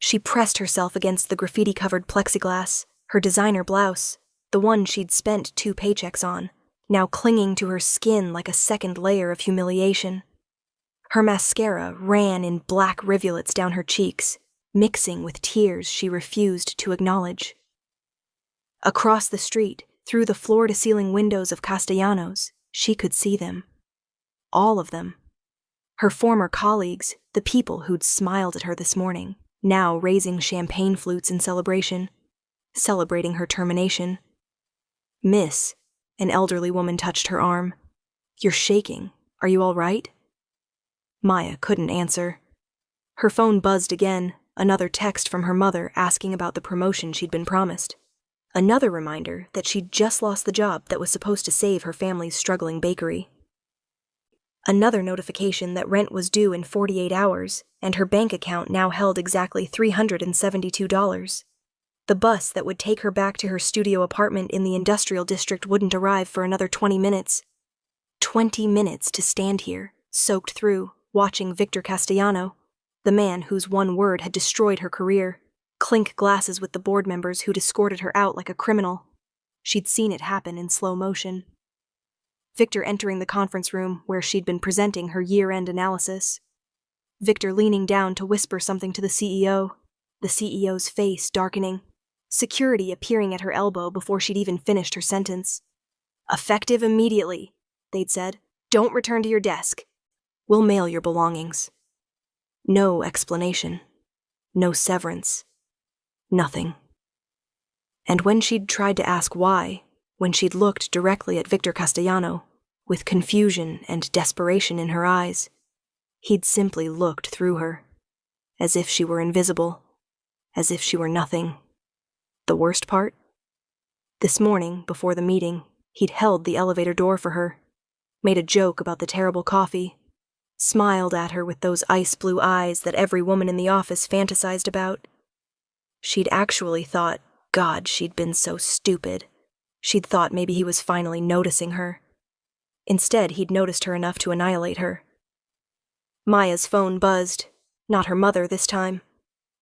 She pressed herself against the graffiti-covered plexiglass, her designer blouse, the one she'd spent 2 paychecks on, now clinging to her skin like a second layer of humiliation. Her mascara ran in black rivulets down her cheeks, mixing with tears she refused to acknowledge. Across the street, through the floor-to-ceiling windows of Castellanos, she could see them. All of them. Her former colleagues, the people who'd smiled at her this morning, now raising champagne flutes in celebration, celebrating her termination. "Miss," an elderly woman touched her arm. "You're shaking. Are you all right?" Maya couldn't answer. Her phone buzzed again, another text from her mother asking about the promotion she'd been promised. Another reminder that she'd just lost the job that was supposed to save her family's struggling bakery. Another notification that rent was due in 48 hours, and her bank account now held exactly $372. The bus that would take her back to her studio apartment in the industrial district wouldn't arrive for another 20 minutes. 20 minutes to stand here, soaked through, watching Victor Castellano, the man whose one word had destroyed her career, clink glasses with the board members who'd escorted her out like a criminal. She'd seen it happen in slow motion. Victor entering the conference room where she'd been presenting her year-end analysis. Victor leaning down to whisper something to the CEO, the CEO's face darkening, security appearing at her elbow before she'd even finished her sentence. "Effective immediately," they'd said. "Don't return to your desk. We'll mail your belongings." No explanation. No severance. Nothing. And when she'd tried to ask why, when she'd looked directly at Victor Castellano, with confusion and desperation in her eyes, he'd simply looked through her, as if she were invisible, as if she were nothing. The worst part? This morning, before the meeting, he'd held the elevator door for her, made a joke about the terrible coffee, smiled at her with those ice-blue eyes that every woman in the office fantasized about. She'd actually thought, God, she'd been so stupid. She'd thought maybe he was finally noticing her. Instead, he'd noticed her enough to annihilate her. Maya's phone buzzed. Not her mother this time.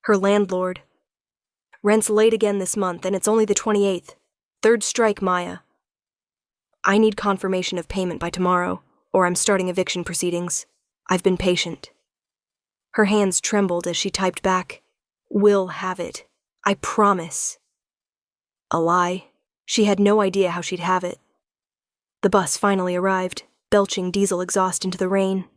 Her landlord. "Rent's late again this month, and it's only the 28th. Third strike, Maya. I need confirmation of payment by tomorrow, or I'm starting eviction proceedings. I've been patient." Her hands trembled as she typed back, "We'll have it. I promise." A lie. She had no idea how she'd have it. The bus finally arrived, belching diesel exhaust into the rain.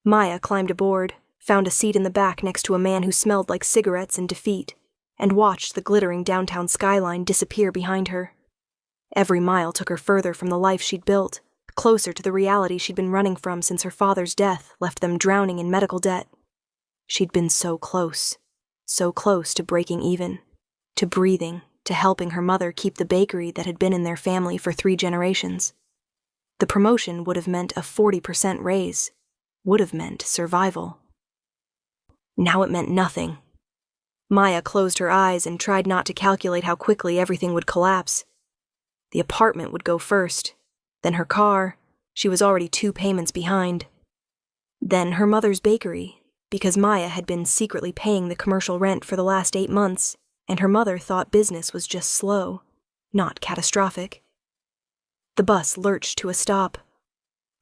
Maya climbed aboard, found a seat in the back next to a man who smelled like cigarettes and defeat, and watched the glittering downtown skyline disappear behind her. Every mile took her further from the life she'd built, closer to the reality she'd been running from since her father's death left them drowning in medical debt. She'd been so close to breaking even, to breathing, to helping her mother keep the bakery that had been in their family for 3 generations. The promotion would have meant a 40% raise, would have meant survival. Now it meant nothing. Maya closed her eyes and tried not to calculate how quickly everything would collapse. The apartment would go first, then her car. She was already 2 payments behind. Then her mother's bakery, because Maya had been secretly paying the commercial rent for the last 8 months, and her mother thought business was just slow, not catastrophic. The bus lurched to a stop.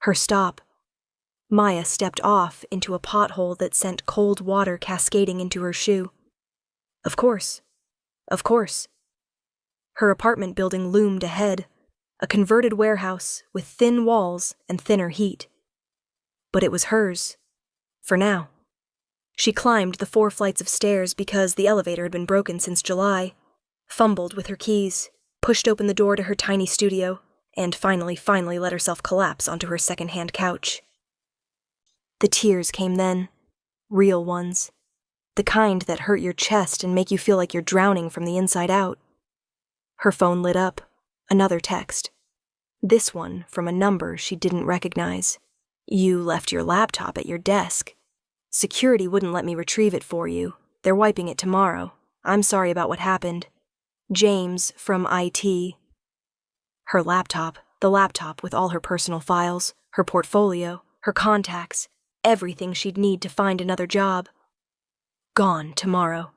Her stop. Maya stepped off into a pothole that sent cold water cascading into her shoe. Of course. Her apartment building loomed ahead, a converted warehouse with thin walls and thinner heat. But it was hers, for now. She climbed the 4 flights of stairs because the elevator had been broken since July, fumbled with her keys, pushed open the door to her tiny studio, and finally let herself collapse onto her second-hand couch. The tears came then, real ones, the kind that hurt your chest and make you feel like you're drowning from the inside out. Her phone lit up, another text. This one from a number she didn't recognize. "You left your laptop at your desk. Security wouldn't let me retrieve it for you. They're wiping it tomorrow. I'm sorry about what happened. James from IT." Her laptop, the laptop with all her personal files, her portfolio, her contacts, everything she'd need to find another job. Gone tomorrow.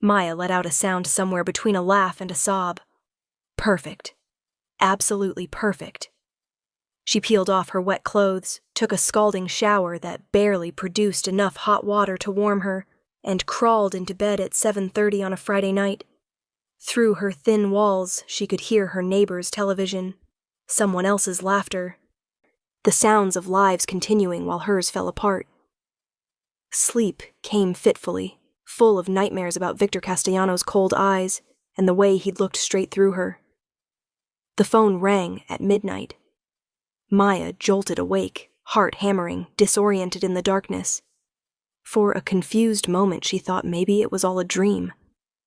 Maya let out a sound somewhere between a laugh and a sob. Perfect. Absolutely perfect. She peeled off her wet clothes, took a scalding shower that barely produced enough hot water to warm her, and crawled into bed at 7:30 on a Friday night. Through her thin walls, she could hear her neighbor's television, someone else's laughter, the sounds of lives continuing while hers fell apart. Sleep came fitfully, full of nightmares about Victor Castellano's cold eyes and the way he'd looked straight through her. The phone rang at midnight. Maya jolted awake, heart hammering, disoriented in the darkness. For a confused moment she thought maybe it was all a dream.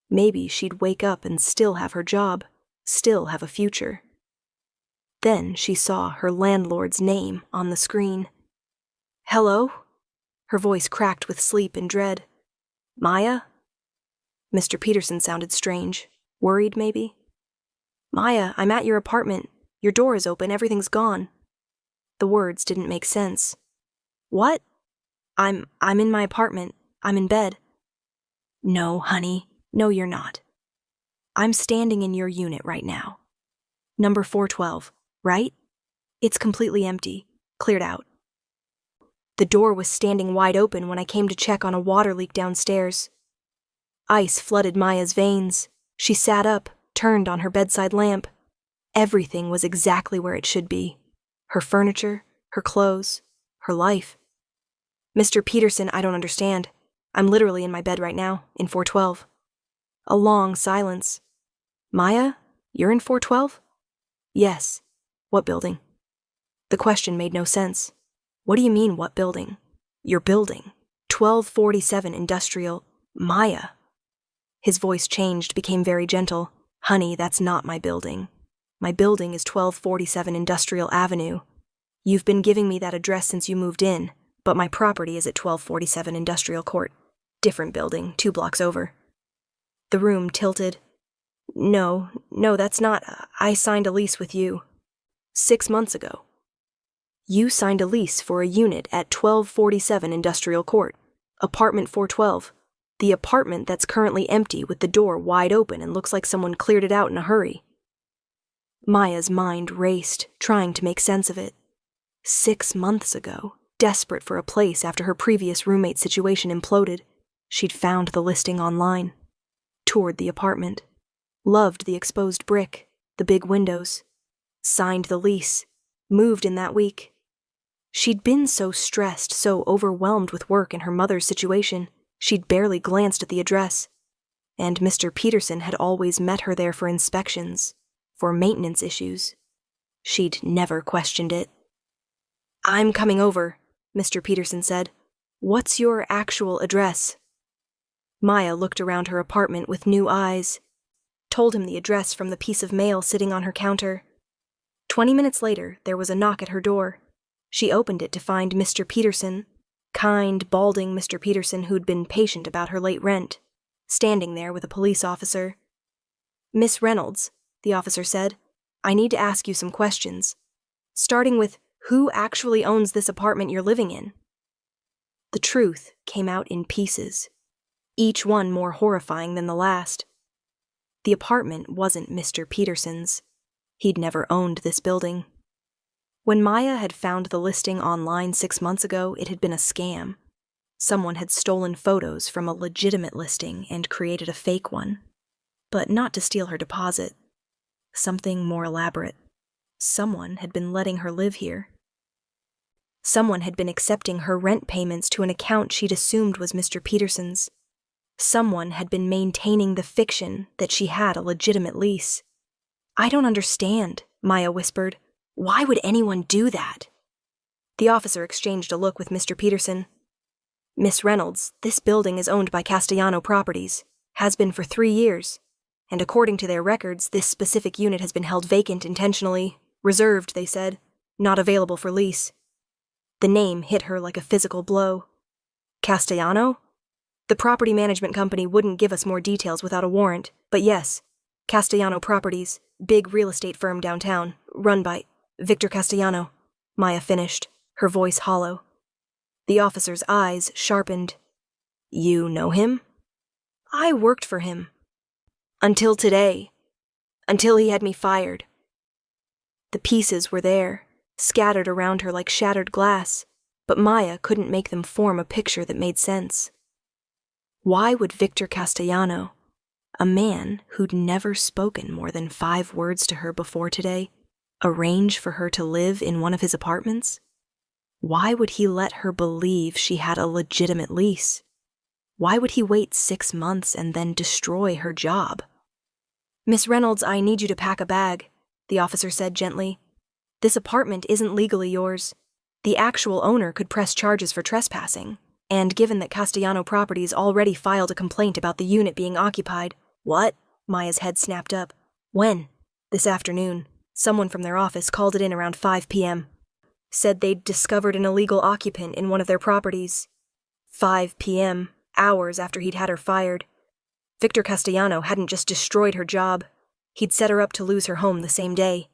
Maybe she'd wake up and still have her job, still have a future. Then she saw her landlord's name on the screen. "Hello?" Her voice cracked with sleep and dread. "Maya?" Mr. Peterson sounded strange. Worried, maybe? "Maya, I'm at your apartment. Your door is open, everything's gone." The words didn't make sense. "What?" I'm in my apartment. I'm in bed." "No, honey. No, you're not. I'm standing in your unit right now. Number 412, right? It's completely empty. Cleared out." The door was standing wide open when I came to check on a water leak downstairs. Ice flooded Maya's veins. She sat up, turned on her bedside lamp. Everything was exactly where it should be. Her furniture, her clothes, her life. "Mr. Peterson, I don't understand. I'm literally in my bed right now, in 412. A long silence. "Maya, you're in 412? "Yes." "What building?" The question made no sense. "What do you mean, what building?" "Your building. 1247 Industrial. Maya." His voice changed, became very gentle. "Honey, that's not my building. My building is 1247 Industrial Avenue. You've been giving me that address since you moved in, but my property is at 1247 Industrial Court. Different building, 2 blocks over." The room tilted. No, that's not. I signed a lease with you. 6 months ago." "You signed a lease for a unit at 1247 Industrial Court, apartment 412, the apartment that's currently empty with the door wide open and looks like someone cleared it out in a hurry." Maya's mind raced, trying to make sense of it. 6 months ago, desperate for a place after her previous roommate situation imploded, she'd found the listing online, toured the apartment, loved the exposed brick, the big windows, signed the lease, moved in that week. She'd been so stressed, so overwhelmed with work and her mother's situation, she'd barely glanced at the address. And Mr. Peterson had always met her there for inspections, for maintenance issues. She'd never questioned it. "I'm coming over," Mr. Peterson said. "What's your actual address?" Maya looked around her apartment with new eyes, told him the address from the piece of mail sitting on her counter. 20 minutes later, there was a knock at her door. She opened it to find Mr. Peterson, kind, balding Mr. Peterson who'd been patient about her late rent, standing there with a police officer. "Miss Reynolds," the officer said, "I need to ask you some questions. Starting with, who actually owns this apartment you're living in?" The truth came out in pieces, each one more horrifying than the last. The apartment wasn't Mr. Peterson's. He'd never owned this building. When Maya had found the listing online 6 months ago, it had been a scam. Someone had stolen photos from a legitimate listing and created a fake one. But not to steal her deposit. Something more elaborate. Someone had been letting her live here. Someone had been accepting her rent payments to an account she'd assumed was Mr. Peterson's. Someone had been maintaining the fiction that she had a legitimate lease. "I don't understand," Maya whispered. "Why would anyone do that?" The officer exchanged a look with Mr. Peterson. "Miss Reynolds, this building is owned by Castellano Properties, has been for 3 years, and according to their records, this specific unit has been held vacant intentionally, reserved, they said, not available for lease." The name hit her like a physical blow. "Castellano? The property management company wouldn't give us more details without a warrant, but yes, Castellano Properties, big real estate firm downtown, run by Victor Castellano," Maya finished, her voice hollow. The officer's eyes sharpened. "You know him?" I worked for him. Until today. Until he had me fired. The pieces were there, scattered around her like shattered glass, but Maya couldn't make them form a picture that made sense. Why would Victor Castellano, a man who'd never spoken more than 5 words to her before today, arrange for her to live in one of his apartments? Why would he let her believe she had a legitimate lease? Why would he wait 6 months and then destroy her job? "Miss Reynolds, I need you to pack a bag," the officer said gently. "This apartment isn't legally yours. The actual owner could press charges for trespassing, and given that Castellano Properties already filed a complaint about the unit being occupied—" "What?" Maya's head snapped up. "When?" "This afternoon. Someone from their office called it in around 5 p.m. Said they'd discovered an illegal occupant in one of their properties. 5 p.m., hours after he'd had her fired. Victor Castellano hadn't just destroyed her job. He'd set her up to lose her home the same day.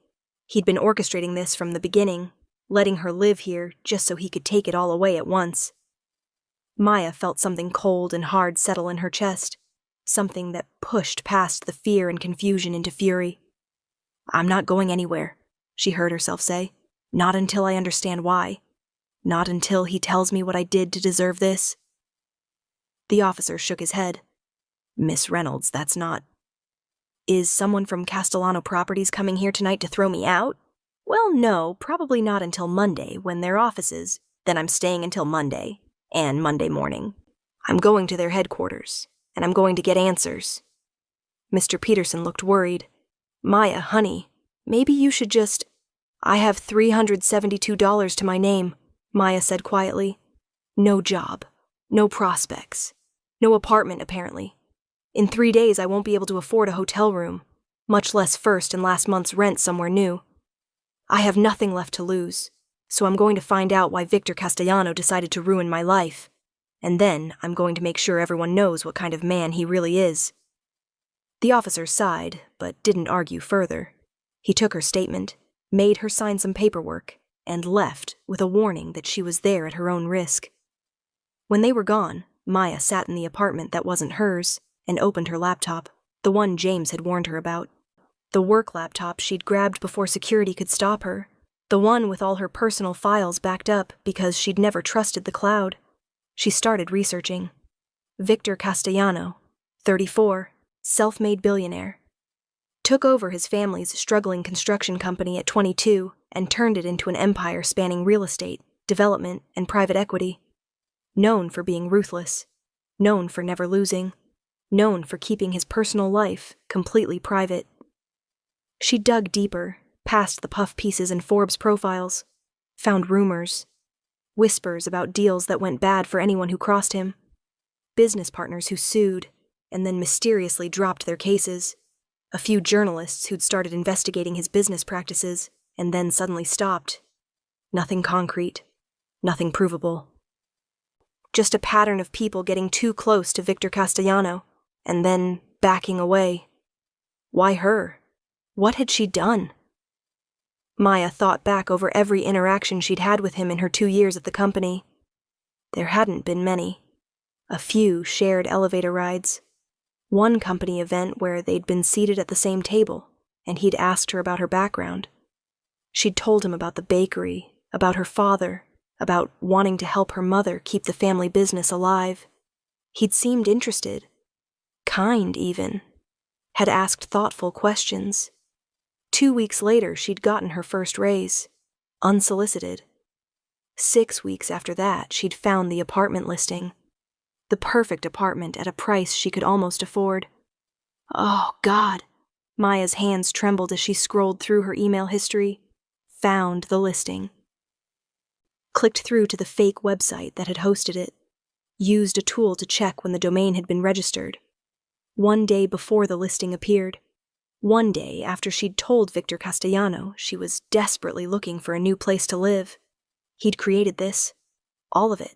He'd been orchestrating this from the beginning, letting her live here just so he could take it all away at once." Maya felt something cold and hard settle in her chest, something that pushed past the fear and confusion into fury. "I'm not going anywhere," she heard herself say. "Not until I understand why. Not until he tells me what I did to deserve this." The officer shook his head. "Miss Reynolds, that's not—" "Is someone from Castellano Properties coming here tonight to throw me out? Well, no, probably not until Monday, when their offices—" "Then I'm staying until Monday, and Monday morning. I'm going to their headquarters, and I'm going to get answers." Mr. Peterson looked worried. "Maya, honey, maybe you should just—" "I have $372 to my name," Maya said quietly. "No job, no prospects, no apartment apparently. In 3 days I won't be able to afford a hotel room, much less first and last month's rent somewhere new. I have nothing left to lose, so I'm going to find out why Victor Castellano decided to ruin my life, and then I'm going to make sure everyone knows what kind of man he really is." The officer sighed, but didn't argue further. He took her statement, made her sign some paperwork, and left with a warning that she was there at her own risk. When they were gone, Maya sat in the apartment that wasn't hers and opened her laptop, the one James had warned her about. The work laptop she'd grabbed before security could stop her, the one with all her personal files backed up because she'd never trusted the cloud. She started researching. Victor Castellano, 34, self-made billionaire. Took over his family's struggling construction company at 22 and turned it into an empire spanning real estate, development, and private equity. Known for being ruthless. Known for never losing. Known for keeping his personal life completely private. She dug deeper, past the puff pieces and Forbes profiles, found rumors, whispers about deals that went bad for anyone who crossed him, business partners who sued and then mysteriously dropped their cases, a few journalists who'd started investigating his business practices and then suddenly stopped. Nothing concrete, nothing provable. Just a pattern of people getting too close to Victor Castellano and then backing away. Why her? What had she done? Maya thought back over every interaction she'd had with him in her 2 years at the company. There hadn't been many. A few shared elevator rides. One company event where they'd been seated at the same table, and he'd asked her about her background. She'd told him about the bakery, about her father, about wanting to help her mother keep the family business alive. He'd seemed interested. Kind, even. Had asked thoughtful questions. 2 weeks later, she'd gotten her first raise. Unsolicited. 6 weeks after that, she'd found the apartment listing. The perfect apartment at a price she could almost afford. Oh, God. Maya's hands trembled as she scrolled through her email history. Found the listing. Clicked through to the fake website that had hosted it. Used a tool to check when the domain had been registered. 1 day before the listing appeared. 1 day after she'd told Victor Castellano she was desperately looking for a new place to live. He'd created this. All of it.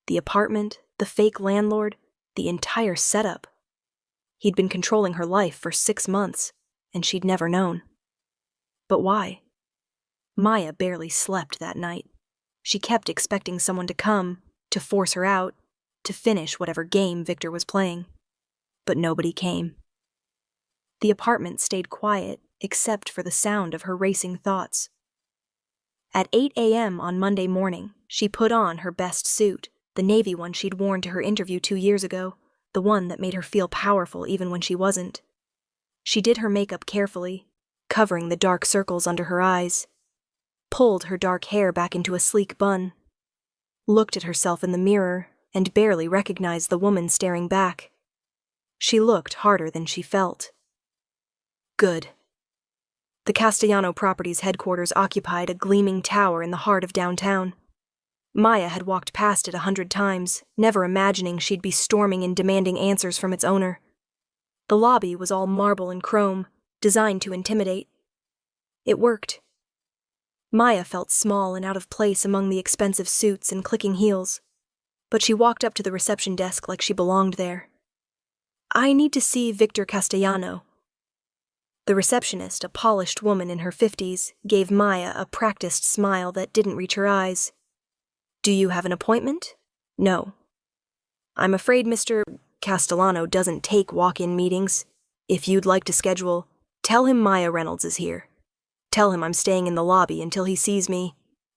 The apartment, the fake landlord, the entire setup. He'd been controlling her life for 6 months, and she'd never known. But why? Maya barely slept that night. She kept expecting someone to come, to force her out, to finish whatever game Victor was playing. but nobody came. The apartment stayed quiet, except for the sound of her racing thoughts. At 8 a.m. on Monday morning, she put on her best suit, the navy one she'd worn to her interview 2 years ago, the one that made her feel powerful even when she wasn't. She did her makeup carefully, covering the dark circles under her eyes, pulled her dark hair back into a sleek bun, looked at herself in the mirror, and barely recognized the woman staring back. She looked harder than she felt. Good. The Castellano Properties headquarters occupied a gleaming tower in the heart of downtown. Maya had walked past it 100 times, never imagining she'd be storming in demanding answers from its owner. The lobby was all marble and chrome, designed to intimidate. It worked. Maya felt small and out of place among the expensive suits and clicking heels, but she walked up to the reception desk like she belonged there. "I need to see Victor Castellano." The receptionist, a polished woman in her 50s, gave Maya a practiced smile that didn't reach her eyes. "Do you have an appointment?" "No." "I'm afraid Mr. Castellano doesn't take walk-in meetings. If you'd like to schedule, tell him Maya Reynolds is here. Tell him I'm staying in the lobby until he sees me.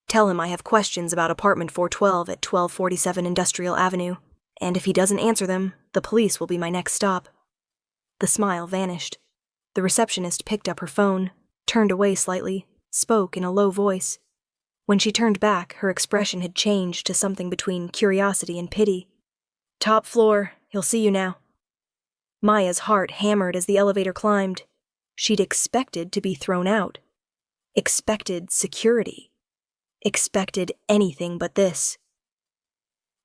Tell him I have questions about apartment 412 at 1247 Industrial Avenue, and if he doesn't answer them, the police will be my next stop." The smile vanished. The receptionist picked up her phone, turned away slightly, spoke in a low voice. When she turned back, her expression had changed to something between curiosity and pity. "Top floor, he'll see you now." Maya's heart hammered as the elevator climbed. She'd expected to be thrown out. Expected security. Expected anything but this.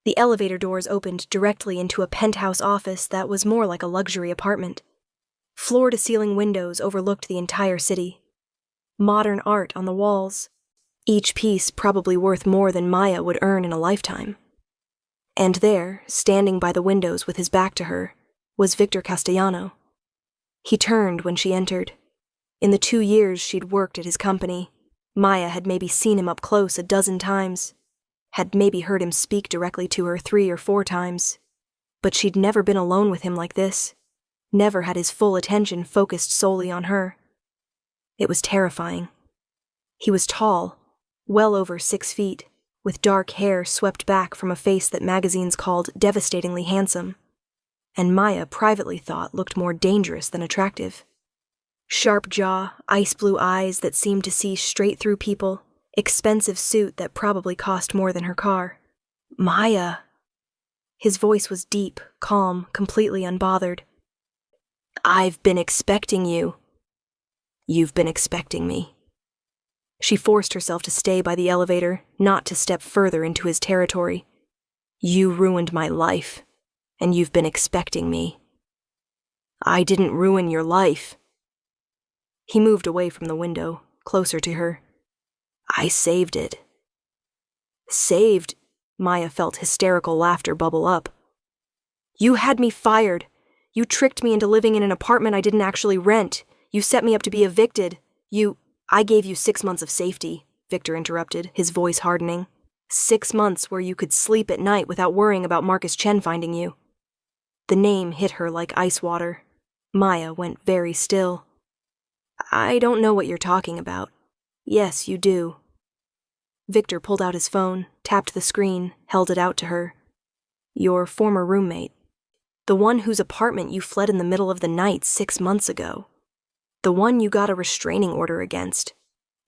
The elevator doors opened directly into a penthouse office that was more like a luxury apartment. Floor-to-ceiling windows overlooked the entire city. Modern art on the walls, each piece probably worth more than Maya would earn in a lifetime. And there, standing by the windows with his back to her, was Victor Castellano. He turned when she entered. In the 2 years she'd worked at his company, Maya had maybe seen him up close a dozen times, had maybe heard him speak directly to her 3 or 4 times, but she'd never been alone with him like this. Never had his full attention focused solely on her. It was terrifying. He was tall, well over 6 feet, with dark hair swept back from a face that magazines called devastatingly handsome, and Maya privately thought looked more dangerous than attractive. Sharp jaw, ice blue eyes that seemed to see straight through people, expensive suit that probably cost more than her car. "Maya." His voice was deep, calm, completely unbothered. "I've been expecting you." "You've been expecting me." She forced herself to stay by the elevator, not to step further into his territory. "You ruined my life, and you've been expecting me." "I didn't ruin your life." He moved away from the window, closer to her. "I saved it." "Saved?" Maya felt hysterical laughter bubble up. "You had me fired. You tricked me into living in an apartment I didn't actually rent. You set me up to be evicted. I gave you 6 months of safety," Victor interrupted, his voice hardening. 6 months where you could sleep at night without worrying about Marcus Chen finding you." The name hit her like ice water. Maya went very still. "I don't know what you're talking about." "Yes, you do." Victor pulled out his phone, tapped the screen, held it out to her. "Your former roommate. The one whose apartment you fled in the middle of the night 6 months ago. The one you got a restraining order against.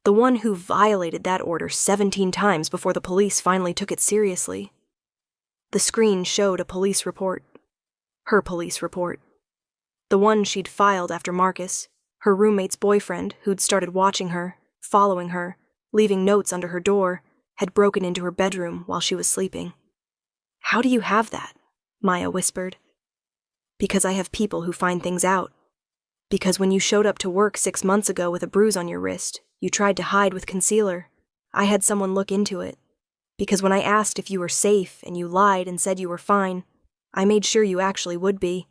The one who violated that order 17 times before the police finally took it seriously." The screen showed a police report. Her police report. The one she'd filed after Marcus, her roommate's boyfriend, who'd started watching her, following her, leaving notes under her door, had broken into her bedroom while she was sleeping. "How do you have that?" Maya whispered. "Because I have people who find things out. Because when you showed up to work 6 months ago with a bruise on your wrist, you tried to hide with concealer. I had someone look into it. Because when I asked if you were safe and you lied and said you were fine, I made sure you actually would be."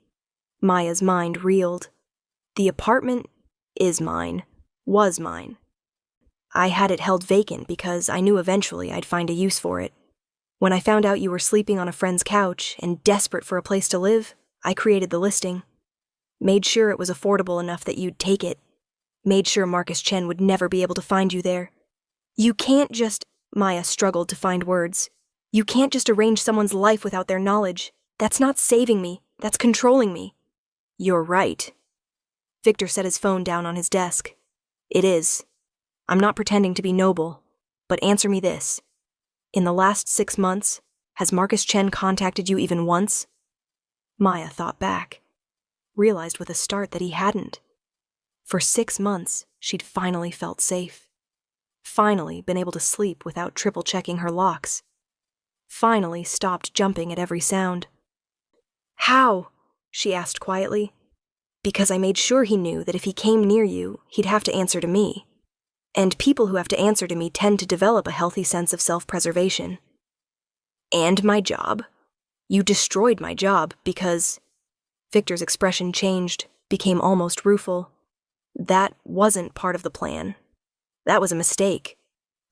Maya's mind reeled. "The apartment is mine. Was mine. I had it held vacant because I knew eventually I'd find a use for it. When I found out you were sleeping on a friend's couch and desperate for a place to live, I created the listing. Made sure it was affordable enough that you'd take it. Made sure Marcus Chen would never be able to find you there. You can't just— Maya struggled to find words. You can't just arrange someone's life without their knowledge. That's not saving me. That's controlling me. You're right. Victor set his phone down on his desk. It is. I'm not pretending to be noble, but answer me this. In the last 6 months, has Marcus Chen contacted you even once? Maya thought back, realized with a start that he hadn't. For 6 months, she'd finally felt safe. Finally been able to sleep without triple-checking her locks. Finally stopped jumping at every sound. How? She asked quietly. Because I made sure he knew that if he came near you, he'd have to answer to me. And people who have to answer to me tend to develop a healthy sense of self-preservation. And my job. You destroyed my job because— Victor's expression changed, became almost rueful. That wasn't part of the plan. That was a mistake.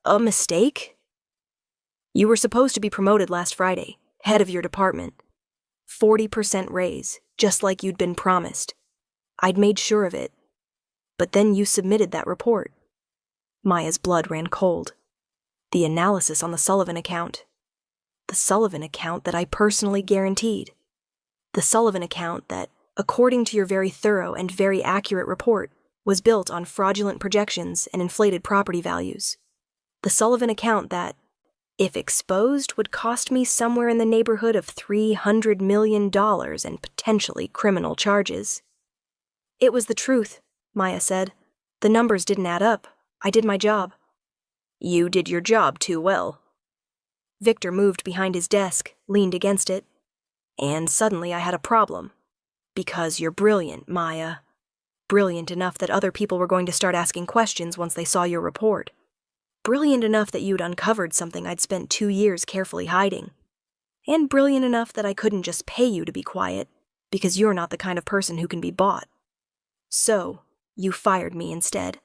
A mistake? You were supposed to be promoted last Friday, head of your department. 40% raise, just like you'd been promised. I'd made sure of it. But then you submitted that report. Maya's blood ran cold. The analysis on the Sullivan account. The Sullivan account that I personally guaranteed. The Sullivan account that, according to your very thorough and very accurate report, was built on fraudulent projections and inflated property values. The Sullivan account that, if exposed, would cost me somewhere in the neighborhood of $300 million and potentially criminal charges. It was the truth, Maya said. The numbers didn't add up. I did my job. You did your job too well. Victor moved behind his desk, leaned against it. And suddenly I had a problem. Because you're brilliant, Maya. Brilliant enough that other people were going to start asking questions once they saw your report. Brilliant enough that you'd uncovered something I'd spent 2 years carefully hiding. And brilliant enough that I couldn't just pay you to be quiet, because you're not the kind of person who can be bought. So, you fired me instead.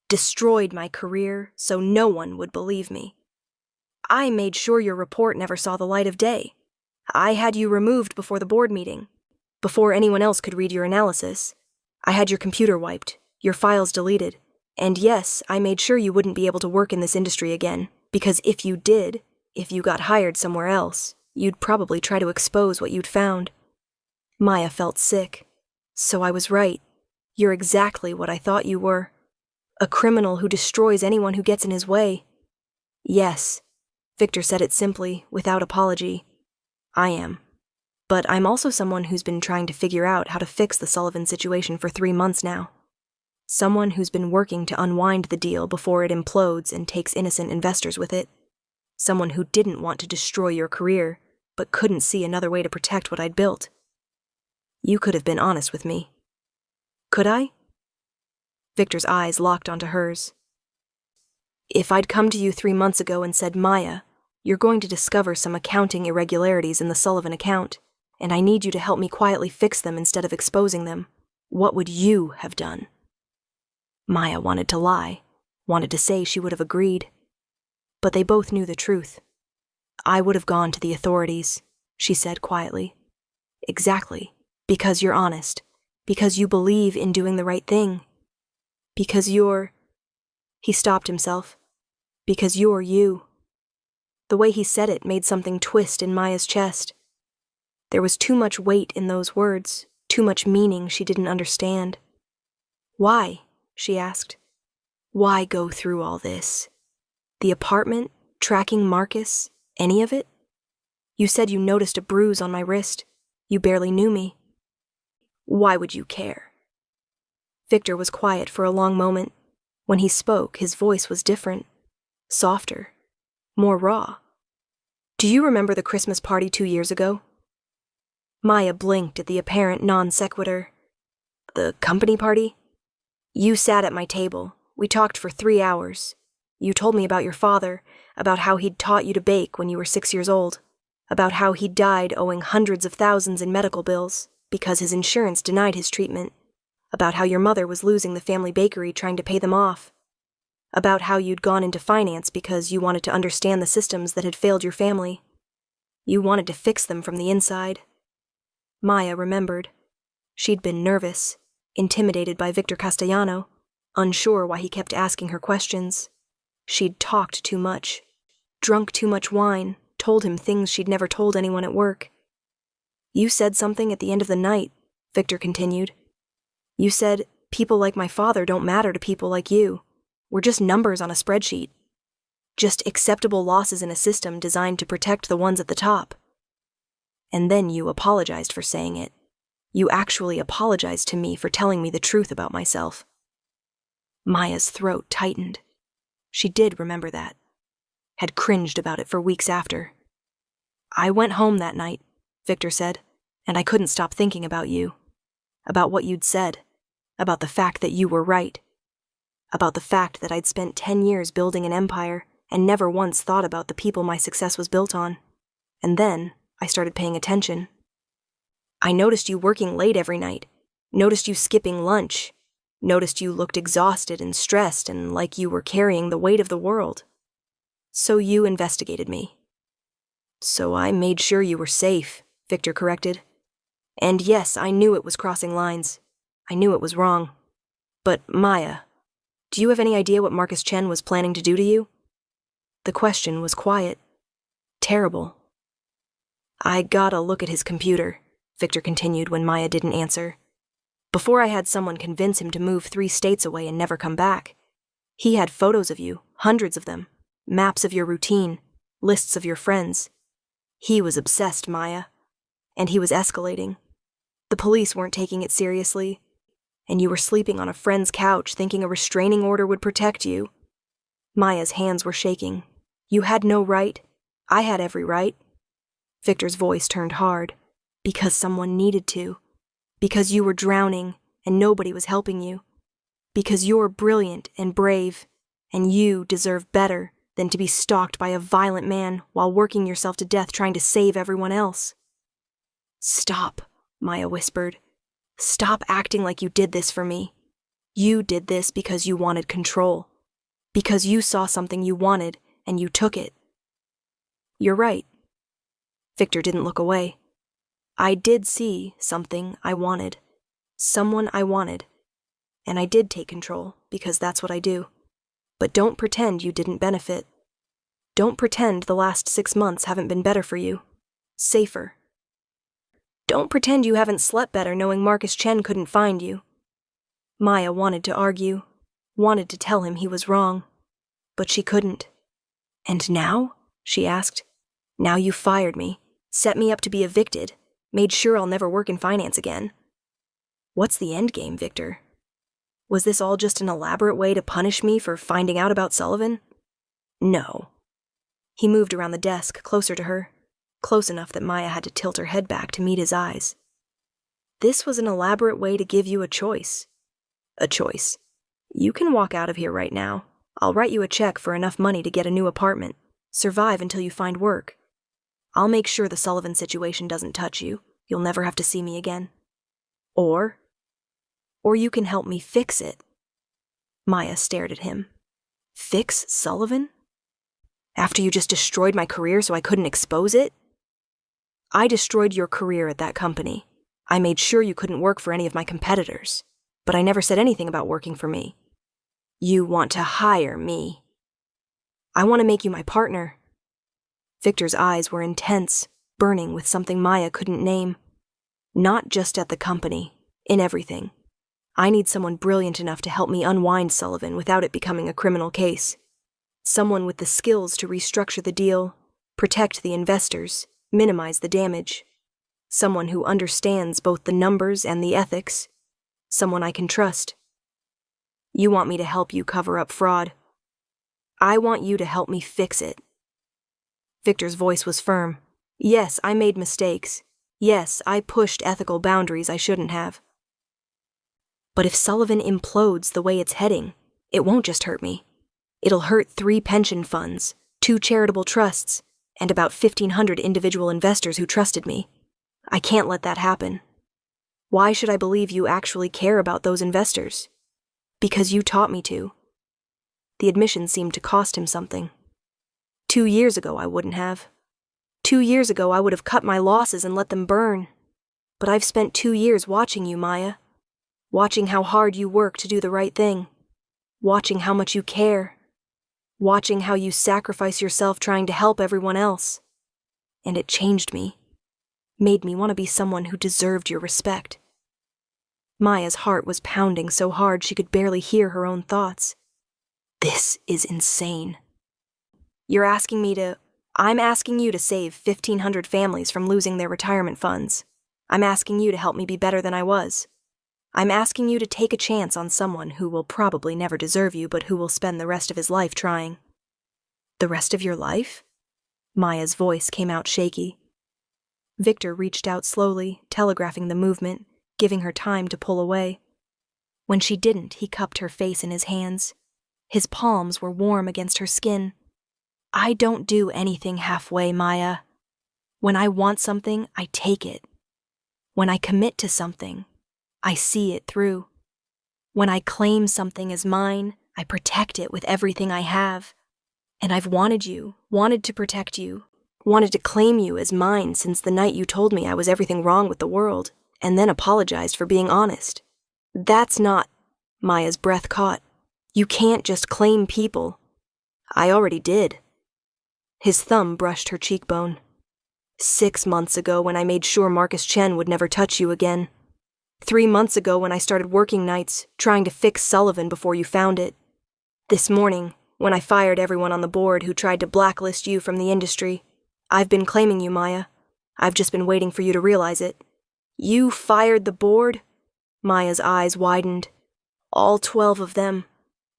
Destroyed my career so no one would believe me. I made sure your report never saw the light of day. I had you removed before the board meeting, before anyone else could read your analysis. I had your computer wiped, your files deleted, and yes, I made sure you wouldn't be able to work in this industry again, because if you did, if you got hired somewhere else, you'd probably try to expose what you'd found. Maya felt sick. So I was right. You're exactly what I thought you were. A criminal who destroys anyone who gets in his way. Yes, Victor said it simply, without apology. I am. But I'm also someone who's been trying to figure out how to fix the Sullivan situation for 3 months now. Someone who's been working to unwind the deal before it implodes and takes innocent investors with it. Someone who didn't want to destroy your career, but couldn't see another way to protect what I'd built. You could have been honest with me. Could I? Victor's eyes locked onto hers. If I'd come to you 3 months ago and said, Maya, you're going to discover some accounting irregularities in the Sullivan account, and I need you to help me quietly fix them instead of exposing them, what would you have done? Maya wanted to lie, wanted to say she would have agreed. But they both knew the truth. I would have gone to the authorities, she said quietly. Exactly, because you're honest, because you believe in doing the right thing. Because you're— He stopped himself. Because you're you. The way he said it made something twist in Maya's chest. There was too much weight in those words, too much meaning she didn't understand. Why? She asked. Why go through all this? The apartment, tracking Marcus, any of it? You said you noticed a bruise on my wrist. You barely knew me. Why would you care? Victor was quiet for a long moment. When he spoke, his voice was different, softer, more raw. Do you remember the Christmas party 2 years ago? Maya blinked at the apparent non sequitur. The company party? You sat at my table. We talked for 3 hours. You told me about your father, about how he'd taught you to bake when you were 6 years old, about how he died owing hundreds of thousands in medical bills because his insurance denied his treatment, about how your mother was losing the family bakery trying to pay them off, about how you'd gone into finance because you wanted to understand the systems that had failed your family. You wanted to fix them from the inside. Maya remembered. She'd been nervous, intimidated by Victor Castellano, unsure why he kept asking her questions. She'd talked too much, drunk too much wine, told him things she'd never told anyone at work. "You said something at the end of the night," Victor continued. "You said, people like my father don't matter to people like you. We're just numbers on a spreadsheet. Just acceptable losses in a system designed to protect the ones at the top." And then you apologized for saying it. You actually apologized to me for telling me the truth about myself. Maya's throat tightened. She did remember that. Had cringed about it for weeks after. "I went home that night," Victor said, "and I couldn't stop thinking about you. About what you'd said. About the fact that you were right. About the fact that I'd spent 10 years building an empire and never once thought about the people my success was built on. And then I started paying attention. I noticed you working late every night. Noticed you skipping lunch. Noticed you looked exhausted and stressed and like you were carrying the weight of the world. So you investigated me." "So I made sure you were safe," Victor corrected. "And yes, I knew it was crossing lines. I knew it was wrong. But Maya, do you have any idea what Marcus Chen was planning to do to you?" The question was quiet. Terrible. "I got a look at his computer," Victor continued when Maya didn't answer. "Before I had someone convince him to move 3 states away and never come back. He had photos of you, hundreds of them, maps of your routine, lists of your friends. He was obsessed, Maya. And he was escalating. The police weren't taking it seriously. And you were sleeping on a friend's couch thinking a restraining order would protect you." Maya's hands were shaking. "You had no right. I had every right." Victor's voice turned hard. "Because someone needed to. Because you were drowning and nobody was helping you. Because you're brilliant and brave, and you deserve better than to be stalked by a violent man while working yourself to death trying to save everyone else." "Stop," Maya whispered. "Stop acting like you did this for me. You did this because you wanted control. Because you saw something you wanted and you took it." "You're right." Victor didn't look away. "I did see something I wanted. Someone I wanted. And I did take control, because that's what I do. But don't pretend you didn't benefit. Don't pretend the last 6 months haven't been better for you. Safer. Don't pretend you haven't slept better knowing Marcus Chen couldn't find you." Maya wanted to argue, wanted to tell him he was wrong. But she couldn't. "And now?" she asked. "Now you fired me, set me up to be evicted, made sure I'll never work in finance again. What's the end game, Victor? Was this all just an elaborate way to punish me for finding out about Sullivan?" "No." He moved around the desk, closer to her, close enough that Maya had to tilt her head back to meet his eyes. "This was an elaborate way to give you a choice. A choice. You can walk out of here right now. I'll write you a check for enough money to get a new apartment, survive until you find work. I'll make sure the Sullivan situation doesn't touch you. You'll never have to see me again. Or you can help me fix it." Maya stared at him. "Fix Sullivan? After you just destroyed my career so I couldn't expose it?" "I destroyed your career at that company. I made sure you couldn't work for any of my competitors. But I never said anything about working for me. You want to hire me. I want to make you my partner." Victor's eyes were intense, burning with something Maya couldn't name. "Not just at the company, in everything. I need someone brilliant enough to help me unwind Sullivan without it becoming a criminal case. Someone with the skills to restructure the deal, protect the investors, minimize the damage. Someone who understands both the numbers and the ethics. Someone I can trust. You want me to help you cover up fraud. I want you to help me fix it." Victor's voice was firm. "Yes, I made mistakes. Yes, I pushed ethical boundaries I shouldn't have. But if Sullivan implodes the way it's heading, it won't just hurt me. It'll hurt 3 pension funds, 2 charitable trusts, and about 1,500 individual investors who trusted me. I can't let that happen. Why should I believe you actually care about those investors? Because you taught me to." The admission seemed to cost him something. 2 years ago, I wouldn't have. 2 years ago, I would have cut my losses and let them burn. But I've spent 2 years watching you, Maya. Watching how hard you work to do the right thing. Watching how much you care. Watching how you sacrifice yourself trying to help everyone else. And it changed me. Made me want to be someone who deserved your respect. Maya's heart was pounding so hard she could barely hear her own thoughts. This is insane. I'm asking you to save 1,500 families from losing their retirement funds. I'm asking you to help me be better than I was. I'm asking you to take a chance on someone who will probably never deserve you, but who will spend the rest of his life trying. The rest of your life? Maya's voice came out shaky. Victor reached out slowly, telegraphing the movement, giving her time to pull away. When she didn't, he cupped her face in his hands. His palms were warm against her skin. I don't do anything halfway, Maya. When I want something, I take it. When I commit to something, I see it through. When I claim something as mine, I protect it with everything I have. And I've wanted to protect you, wanted to claim you as mine since the night you told me I was everything wrong with the world, and then apologized for being honest. That's not... Maya's breath caught. You can't just claim people. I already did. His thumb brushed her cheekbone. 6 months ago when I made sure Marcus Chen would never touch you again. 3 months ago when I started working nights, trying to fix Sullivan before you found it. This morning, when I fired everyone on the board who tried to blacklist you from the industry. I've been claiming you, Maya. I've just been waiting for you to realize it. You fired the board? Maya's eyes widened. All 12 of them.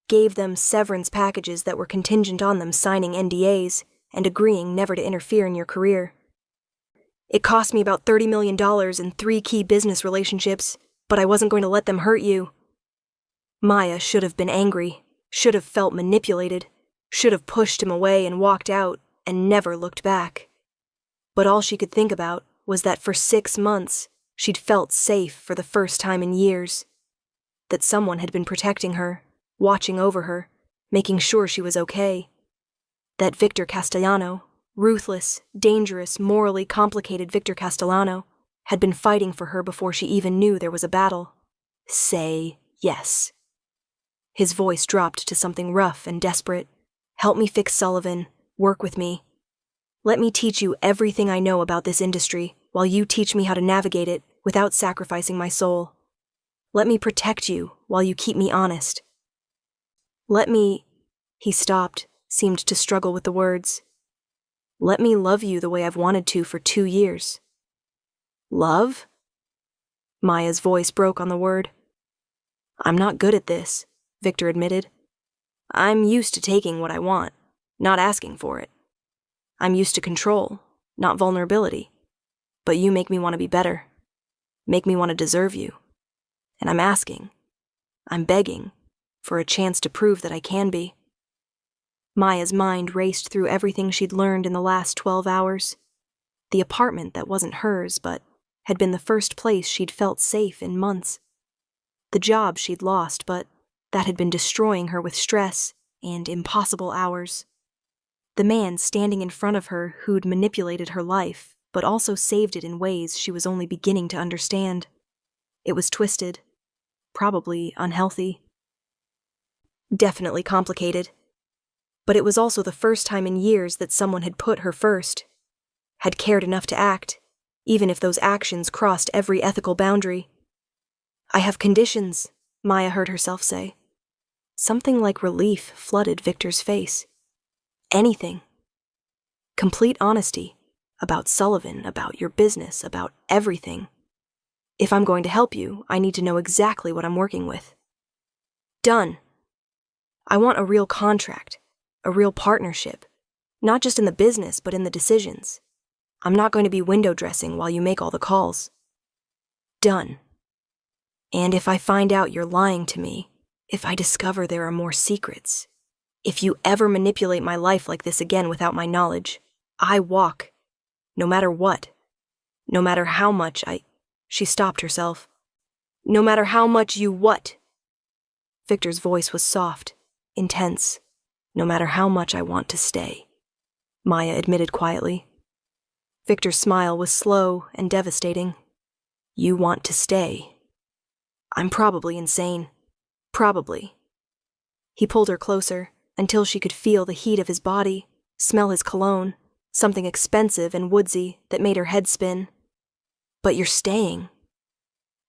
Gave them severance packages that were contingent on them signing NDAs and agreeing never to interfere in your career. It cost me about $30 million in 3 key business relationships, but I wasn't going to let them hurt you. Maya should have been angry, should have felt manipulated, should have pushed him away and walked out and never looked back. But all she could think about was that for 6 months, she'd felt safe for the first time in years. That someone had been protecting her, watching over her, making sure she was okay. That Victor Castellano, ruthless, dangerous, morally complicated Victor Castellano, had been fighting for her before she even knew there was a battle. Say yes. His voice dropped to something rough and desperate. Help me fix Sullivan. Work with me. Let me teach you everything I know about this industry, while you teach me how to navigate it without sacrificing my soul. Let me protect you while you keep me honest. Let me... He stopped, seemed to struggle with the words. Let me love you the way I've wanted to for 2 years. Love? Maya's voice broke on the word. I'm not good at this, Victor admitted. I'm used to taking what I want, not asking for it. I'm used to control, not vulnerability. But you make me want to be better. Make me want to deserve you. And I'm asking, I'm begging, for a chance to prove that I can be. Maya's mind raced through everything she'd learned in the last 12 hours. The apartment that wasn't hers, but had been the first place she'd felt safe in months. The job she'd lost, but that had been destroying her with stress and impossible hours. The man standing in front of her who'd manipulated her life, but also saved it in ways she was only beginning to understand. It was twisted, probably unhealthy. Definitely complicated. But it was also the first time in years that someone had put her first, had cared enough to act, even if those actions crossed every ethical boundary. I have conditions, Maya heard herself say. Something like relief flooded Victor's face. Anything. Complete honesty about Sullivan, about your business, about everything. If I'm going to help you, I need to know exactly what I'm working with. Done. I want a real contract, a real partnership, not just in the business, but in the decisions. I'm not going to be window dressing while you make all the calls. Done. And if I find out you're lying to me, if I discover there are more secrets, if you ever manipulate my life like this again without my knowledge, I walk. No matter what. No matter how much She stopped herself. No matter how much you what? Victor's voice was soft, intense. No matter how much I want to stay, Maya admitted quietly. Victor's smile was slow and devastating. You want to stay. I'm probably insane. Probably. He pulled her closer until she could feel the heat of his body, smell his cologne, something expensive and woodsy that made her head spin. But you're staying.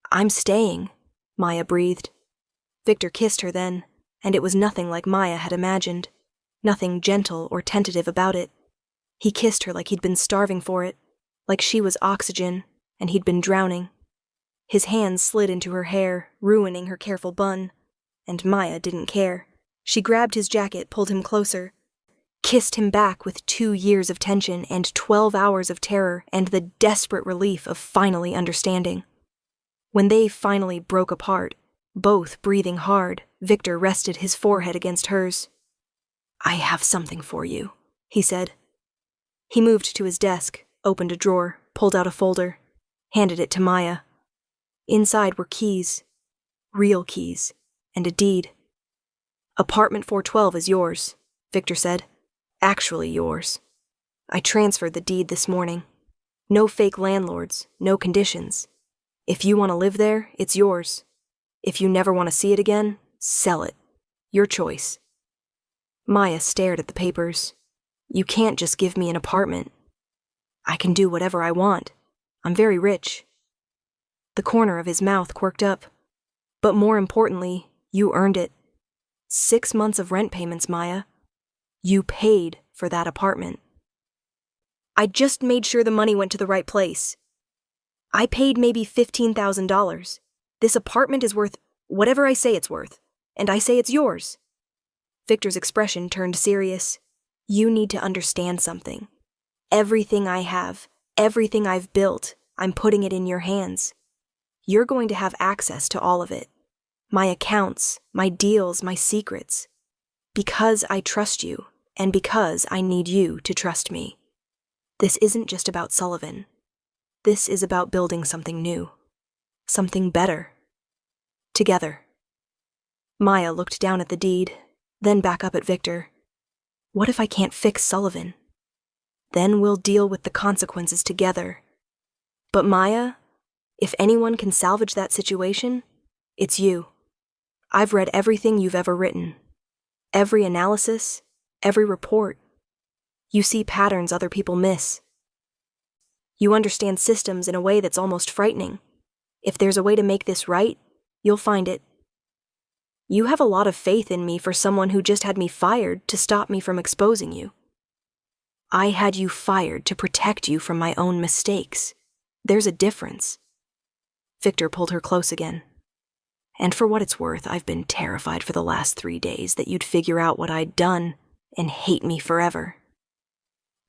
I'm staying, Maya breathed. Victor kissed her then, and it was nothing like Maya had imagined, nothing gentle or tentative about it. He kissed her like he'd been starving for it, like she was oxygen, and he'd been drowning. His hands slid into her hair, ruining her careful bun, and Maya didn't care. She grabbed his jacket, pulled him closer, kissed him back with 2 years of tension and 12 hours of terror and the desperate relief of finally understanding. When they finally broke apart, both breathing hard, Victor rested his forehead against hers. I have something for you, he said. He moved to his desk, opened a drawer, pulled out a folder, handed it to Maya. Inside were keys, real keys, and a deed. Apartment 412 is yours, Victor said. Actually yours. I transferred the deed this morning. No fake landlords, no conditions. If you want to live there, it's yours. If you never want to see it again, sell it. Your choice. Maya stared at the papers. You can't just give me an apartment. I can do whatever I want. I'm very rich. The corner of his mouth quirked up. But more importantly, you earned it. 6 months of rent payments, Maya. You paid for that apartment. I just made sure the money went to the right place. I paid maybe $15,000. This apartment is worth whatever I say it's worth, and I say it's yours. Victor's expression turned serious. You need to understand something. Everything I have, everything I've built, I'm putting it in your hands. You're going to have access to all of it. My accounts, my deals, my secrets. Because I trust you, and because I need you to trust me. This isn't just about Sullivan. This is about building something new. Something better. Together. Maya looked down at the deed, then back up at Victor. What if I can't fix Sullivan? Then we'll deal with the consequences together. But Maya, if anyone can salvage that situation, it's you. I've read everything you've ever written. Every analysis, every report. You see patterns other people miss. You understand systems in a way that's almost frightening. If there's a way to make this right, you'll find it. You have a lot of faith in me for someone who just had me fired to stop me from exposing you. I had you fired to protect you from my own mistakes. There's a difference. Victor pulled her close again. And for what it's worth, I've been terrified for the last 3 days that you'd figure out what I'd done and hate me forever.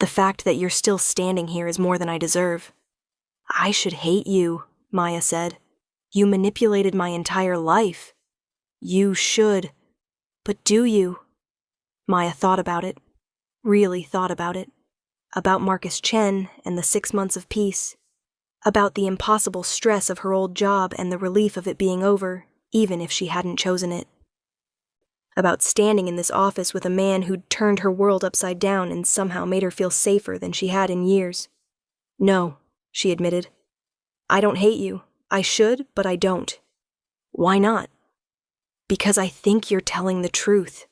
The fact that you're still standing here is more than I deserve. I should hate you, Maya said. You manipulated my entire life. You should. But do you? Maya thought about it. Really thought about it. About Marcus Chen and the 6 months of peace. About the impossible stress of her old job and the relief of it being over, even if she hadn't chosen it. About standing in this office with a man who'd turned her world upside down and somehow made her feel safer than she had in years. No, she admitted. I don't hate you. I should, but I don't. Why not? Because I think you're telling the truth.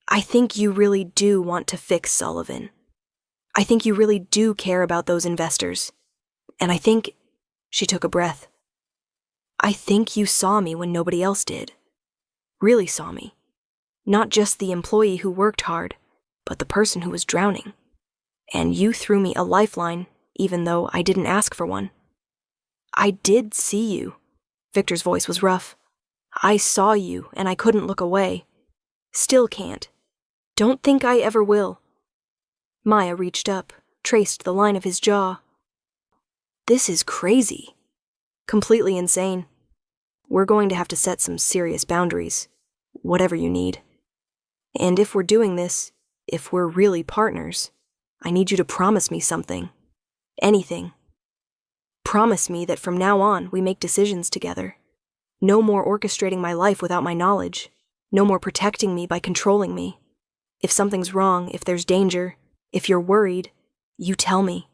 I think you really do want to fix Sullivan. I think you really do care about those investors. And I think, she took a breath, I think you saw me when nobody else did. Really saw me. Not just the employee who worked hard, but the person who was drowning. And you threw me a lifeline, even though I didn't ask for one. I did see you. Victor's voice was rough. I saw you, and I couldn't look away. Still can't. Don't think I ever will. Maya reached up, traced the line of his jaw. This is crazy. Completely insane. We're going to have to set some serious boundaries. Whatever you need. And if we're doing this, if we're really partners, I need you to promise me something. Anything. Promise me that from now on we make decisions together. No more orchestrating my life without my knowledge. No more protecting me by controlling me. If something's wrong, if there's danger, if you're worried, you tell me.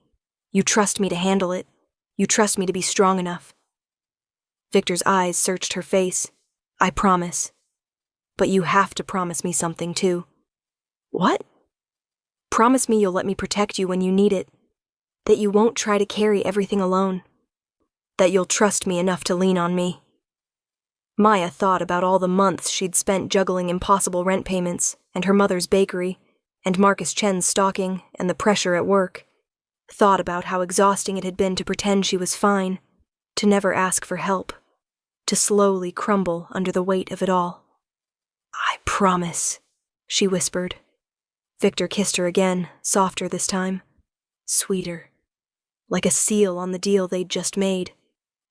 You trust me to handle it. You trust me to be strong enough. Victor's eyes searched her face. I promise. But you have to promise me something, too. What? Promise me you'll let me protect you when you need it. That you won't try to carry everything alone. That you'll trust me enough to lean on me. Maya thought about all the months she'd spent juggling impossible rent payments, and her mother's bakery, and Marcus Chen's stalking, and the pressure at work. Thought about how exhausting it had been to pretend she was fine, to never ask for help, to slowly crumble under the weight of it all. I promise, she whispered. Victor kissed her again, softer this time. Sweeter. Like a seal on the deal they'd just made.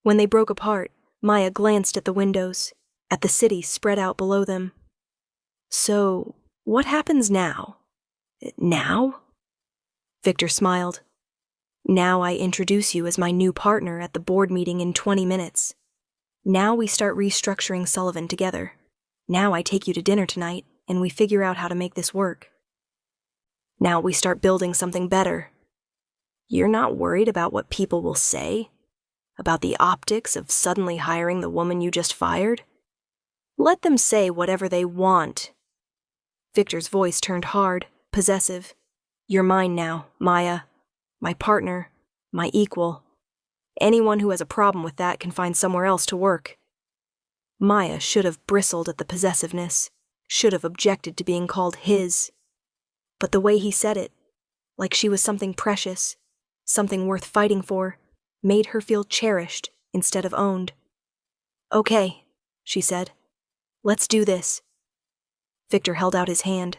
When they broke apart, Maya glanced at the windows, at the city spread out below them. So, what happens now? Now? Victor smiled. Now I introduce you as my new partner at the board meeting in 20 minutes. Now we start restructuring Sullivan together. Now I take you to dinner tonight, and we figure out how to make this work. Now we start building something better. You're not worried about what people will say? About the optics of suddenly hiring the woman you just fired? Let them say whatever they want. Victor's voice turned hard, possessive. You're mine now, Maya. My partner. My equal. Anyone who has a problem with that can find somewhere else to work. Maya should have bristled at the possessiveness, should have objected to being called his. But the way he said it, like she was something precious, something worth fighting for, made her feel cherished instead of owned. Okay, she said. Let's do this. Victor held out his hand.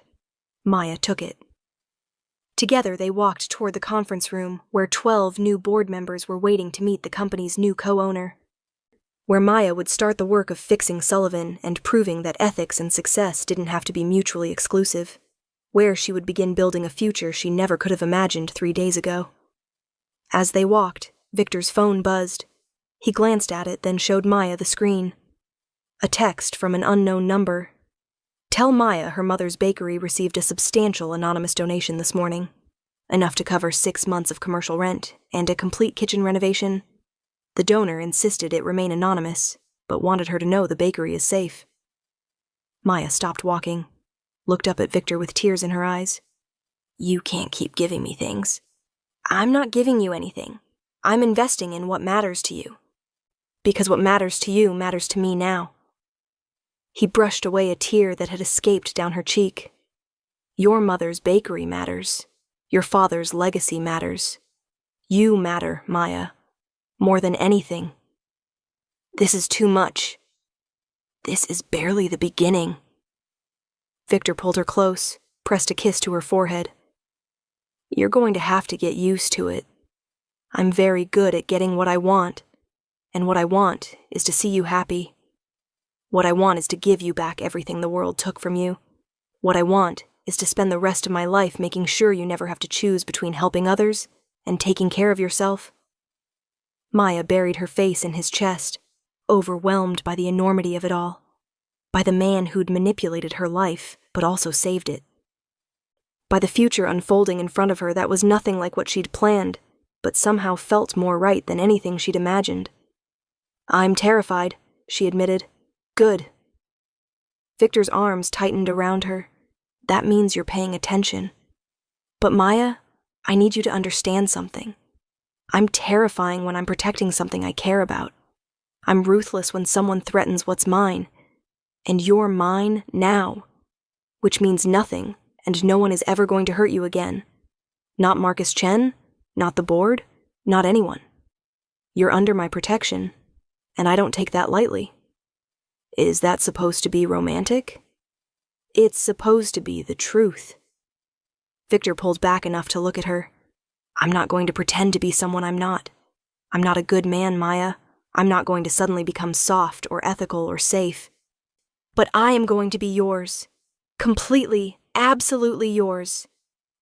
Maya took it. Together they walked toward the conference room where 12 new board members were waiting to meet the company's new co-owner. Where Maya would start the work of fixing Sullivan and proving that ethics and success didn't have to be mutually exclusive. Where she would begin building a future she never could have imagined 3 days ago. As they walked, Victor's phone buzzed. He glanced at it, then showed Maya the screen. A text from an unknown number. Tell Maya her mother's bakery received a substantial anonymous donation this morning. Enough to cover 6 months of commercial rent and a complete kitchen renovation. The donor insisted it remain anonymous, but wanted her to know the bakery is safe. Maya stopped walking, looked up at Victor with tears in her eyes. You can't keep giving me things. I'm not giving you anything. I'm investing in what matters to you. Because what matters to you matters to me now. He brushed away a tear that had escaped down her cheek. Your mother's bakery matters. Your father's legacy matters. You matter, Maya. More than anything. This is too much. This is barely the beginning. Victor pulled her close, pressed a kiss to her forehead. You're going to have to get used to it. I'm very good at getting what I want, and what I want is to see you happy. What I want is to give you back everything the world took from you. What I want is to spend the rest of my life making sure you never have to choose between helping others and taking care of yourself. Maya buried her face in his chest, overwhelmed by the enormity of it all, by the man who'd manipulated her life, but also saved it. By the future unfolding in front of her that was nothing like what she'd planned, but somehow felt more right than anything she'd imagined. I'm terrified, she admitted. Good. Victor's arms tightened around her. That means you're paying attention. But Maya, I need you to understand something. I'm terrifying when I'm protecting something I care about. I'm ruthless when someone threatens what's mine. And you're mine now. Which means nothing, and no one is ever going to hurt you again. Not Marcus Chen, not the board, not anyone. You're under my protection, and I don't take that lightly. Is that supposed to be romantic? It's supposed to be the truth. Victor pulled back enough to look at her. I'm not going to pretend to be someone I'm not. I'm not a good man, Maya. I'm not going to suddenly become soft or ethical or safe. But I am going to be yours. Completely, absolutely yours.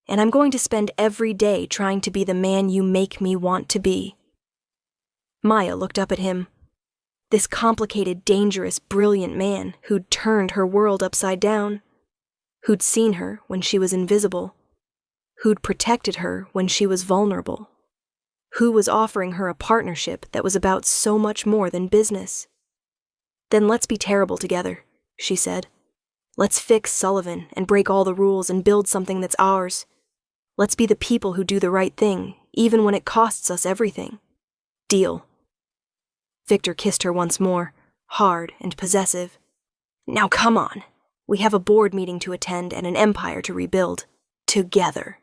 And I'm going to spend every day trying to be the man you make me want to be. Maya looked up at him. This complicated, dangerous, brilliant man who'd turned her world upside down. Who'd seen her when she was invisible. Who'd protected her when she was vulnerable. Who was offering her a partnership that was about so much more than business? "Then let's be terrible together," she said. "Let's fix Sullivan and break all the rules and build something that's ours. Let's be the people who do the right thing, even when it costs us everything. Deal." Victor kissed her once more, hard and possessive. "Now come on. We have a board meeting to attend and an empire to rebuild. Together."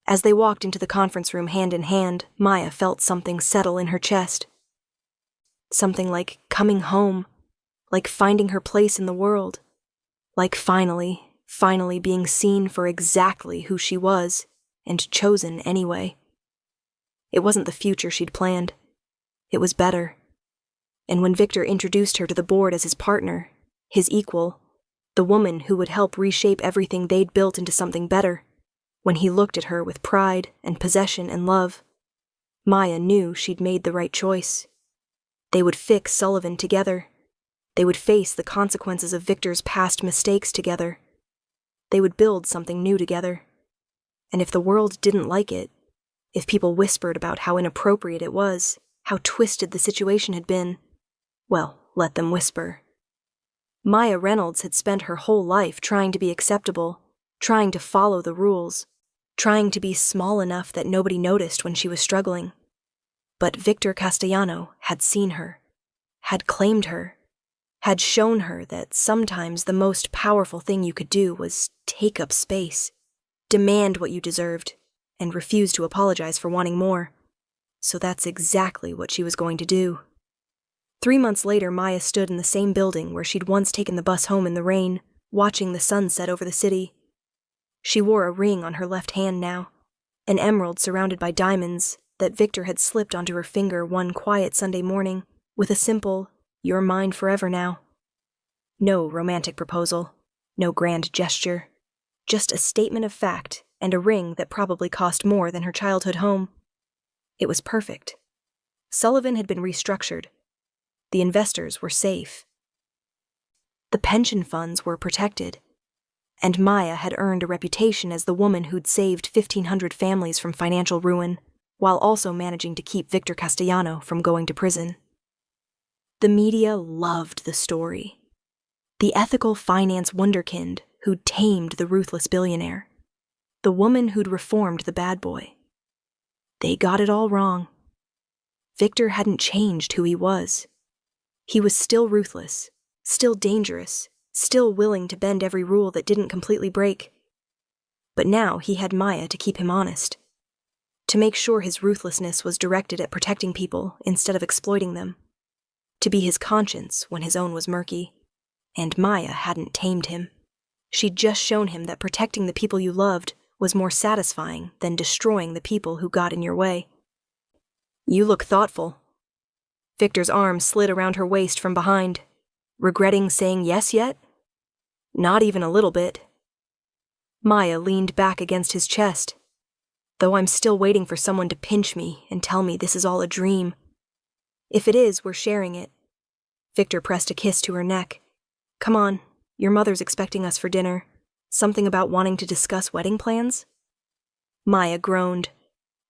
As they walked into the conference room hand in hand, Maya felt something settle in her chest. Something like coming home, like finding her place in the world, like finally being seen for exactly who she was, and chosen anyway. It wasn't the future she'd planned. It was better. And when Victor introduced her to the board as his partner, his equal, the woman who would help reshape everything they'd built into something better, when he looked at her with pride and possession and love, Maya knew she'd made the right choice. They would fix Sullivan together. They would face the consequences of Victor's past mistakes together. They would build something new together. And if the world didn't like it, if people whispered about how inappropriate it was, how twisted the situation had been, well, let them whisper. Maya Reynolds had spent her whole life trying to be acceptable, trying to follow the rules, trying to be small enough that nobody noticed when she was struggling. But Victor Castellano had seen her, had claimed her, had shown her that sometimes the most powerful thing you could do was take up space, demand what you deserved, and refuse to apologize for wanting more. So that's exactly what she was going to do. 3 months later, Maya stood in the same building where she'd once taken the bus home in the rain, watching the sun set over the city. She wore a ring on her left hand now, an emerald surrounded by diamonds that Victor had slipped onto her finger one quiet Sunday morning with a simple, "You're mine forever now." No romantic proposal, no grand gesture, just a statement of fact and a ring that probably cost more than her childhood home. It was perfect. Sullivan had been restructured. The investors were safe. The pension funds were protected. And Maya had earned a reputation as the woman who'd saved 1,500 families from financial ruin, while also managing to keep Victor Castellano from going to prison. The media loved the story. The ethical finance wunderkind who'd tamed the ruthless billionaire. The woman who'd reformed the bad boy. They got it all wrong. Victor hadn't changed who he was. He was still ruthless, still dangerous, still willing to bend every rule that didn't completely break. But now he had Maya to keep him honest, to make sure his ruthlessness was directed at protecting people instead of exploiting them, to be his conscience when his own was murky. And Maya hadn't tamed him. She'd just shown him that protecting the people you loved was more satisfying than destroying the people who got in your way. "You look thoughtful." Victor's arm slid around her waist from behind. "Regretting saying yes yet?" "Not even a little bit." Maya leaned back against his chest. "Though I'm still waiting for someone to pinch me and tell me this is all a dream. If it is, we're sharing it." Victor pressed a kiss to her neck. "Come on, your mother's expecting us for dinner. Something about wanting to discuss wedding plans?" Maya groaned.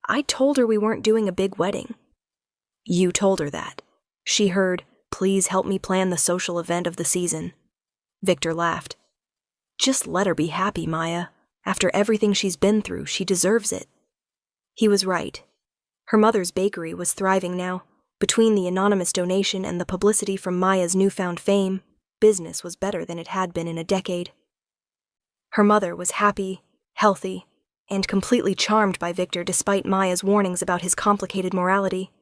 "I told her we weren't doing a big wedding." "You told her that." She heard, "Please help me plan the social event of the season." Victor laughed. "Just let her be happy, Maya. After everything she's been through, she deserves it." He was right. Her mother's bakery was thriving now. Between the anonymous donation and the publicity from Maya's newfound fame, business was better than it had been in a decade. Her mother was happy, healthy, and completely charmed by Victor despite Maya's warnings about his complicated morality.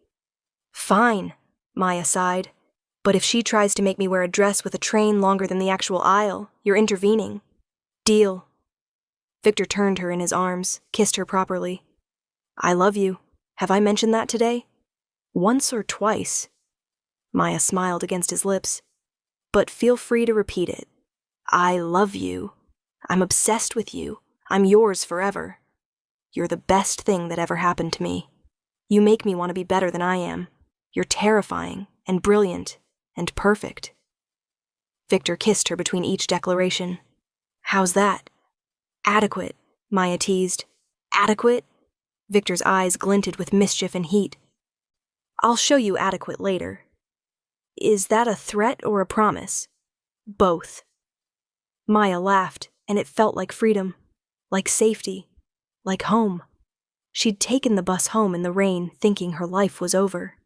"Fine," Maya sighed. "But if she tries to make me wear a dress with a train longer than the actual aisle, you're intervening." "Deal." Victor turned her in his arms, kissed her properly. "I love you. Have I mentioned that today?" "Once or twice." Maya smiled against his lips. "But feel free to repeat it. I love you. I'm obsessed with you. I'm yours forever. You're the best thing that ever happened to me. You make me want to be better than I am. You're terrifying and brilliant and perfect." Victor kissed her between each declaration. "How's that?" "Adequate," Maya teased. "Adequate?" Victor's eyes glinted with mischief and heat. "I'll show you adequate later." "Is that a threat or a promise?" "Both." Maya laughed, and it felt like freedom, like safety, like home. She'd taken the bus home in the rain, thinking her life was over.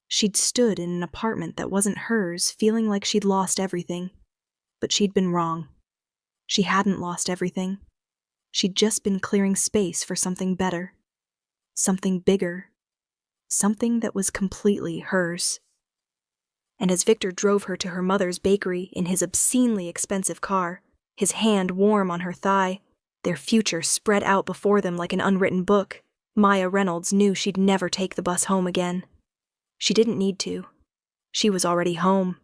She'd stood in an apartment that wasn't hers, feeling like she'd lost everything. But she'd been wrong. She hadn't lost everything. She'd just been clearing space for something better. Something bigger. Something that was completely hers. And as Victor drove her to her mother's bakery in his obscenely expensive car, his hand warm on her thigh, their future spread out before them like an unwritten book, Maya Reynolds knew she'd never take the bus home again. She didn't need to. She was already home.